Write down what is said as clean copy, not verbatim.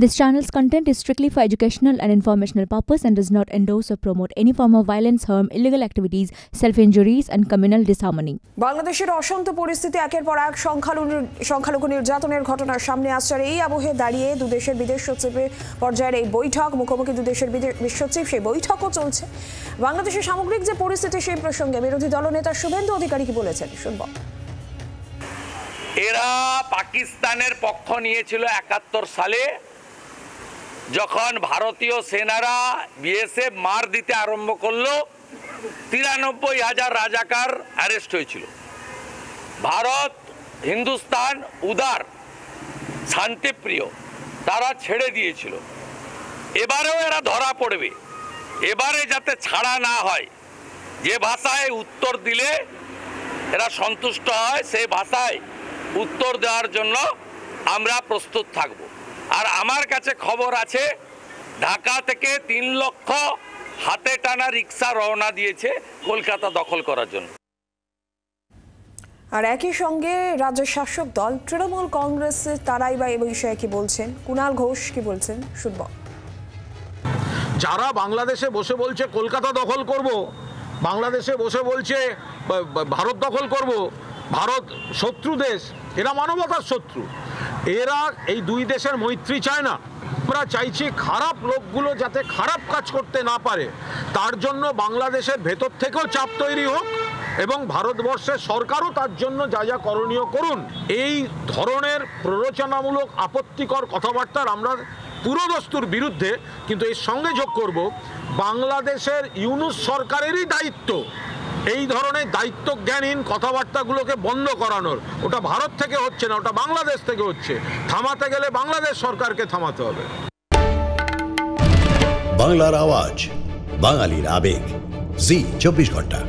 This channel's content is strictly for educational and informational purpose and does not endorse or promote any form of violence, harm, illegal activities, self-injuries and communal disharmony. বাংলাদেশের অশান্ত পরিস্থিতি একের পর এক সংখ্যালঘু নির্যাতনের ঘটনার সামনে আসছে। এই আবহে দাঁড়িয়ে দুদেশের বিদেশ সচিবের পর্যায়ের এই বৈঠক, মুখোমুখি দুদেশের বিদেশ সচিব, সেই বৈঠকও চলছে। বাংলাদেশের সামগ্রিক যে পরিস্থিতি সেই প্রসঙ্গে বিরোধী দলনেতা শুভেন্দু অধিকারী কি বলেছেন শুনব। এরা পাকিস্তানের পক্ষ নিয়েছিল ৭১ সালে, যখন ভারতীয় সেনারা বিএসএফ মার দিতে আরম্ভ করলো ৯৩,০০০ রাজাকার অ্যারেস্ট হয়েছিল। ভারত, হিন্দুস্তান উদার, শান্তিপ্রিয়, তারা ছেড়ে দিয়েছিল। এবারেও এরা ধরা পড়বে। এবারে যাতে ছাড়া না হয়, যে ভাষায় উত্তর দিলে এরা সন্তুষ্ট হয় সেই ভাষায় উত্তর দেওয়ার জন্য আমরা প্রস্তুত থাকব। আর আমার কাছে খবর আছে, ঢাকা থেকে ৩ লক্ষ হাতে টানা রিক্সা রওনা দিয়েছে কলকাতা দখল করার জন্য। আর একই সঙ্গে রাজ্যের শাসক দল তৃণমূল কংগ্রেস তারাই বা এই বিষয়ে কি বলছেন, কুণাল ঘোষ কি বলছেন শুনব। যারা বাংলাদেশে বসে বলছে কলকাতা দখল করব, বাংলাদেশে বসে বলছে ভারত দখল করব, ভারত শত্রু দেশ, এরা মানবতার শত্রু। এরা এই দুই দেশের মৈত্রী চায় না। আমরা চাইছি খারাপ লোকগুলো যাতে খারাপ কাজ করতে না পারে, তার জন্য বাংলাদেশের ভেতর থেকেও চাপ তৈরি হোক এবং ভারতবর্ষের সরকারও তার জন্য যা যা করণীয় করুন। এই ধরনের প্ররোচনামূলক আপত্তিকর কথাবার্তার আমরা পুরোদস্তুর বিরুদ্ধে, কিন্তু এর সঙ্গে যোগ করব বাংলাদেশের ইউনূস সরকারেরই দায়িত্ব এই ধরনের দায়িত্ব জ্ঞানহীন কথাবার্তাগুলোকে বন্ধ করানোর। ওটা ভারত থেকে হচ্ছে না, ওটা বাংলাদেশ থেকে হচ্ছে। থামাতে গেলে বাংলাদেশ সরকারকে থামাতে হবে। বাংলার আওয়াজ, বাঙালির আবেগ, জি ২৪ ঘন্টা।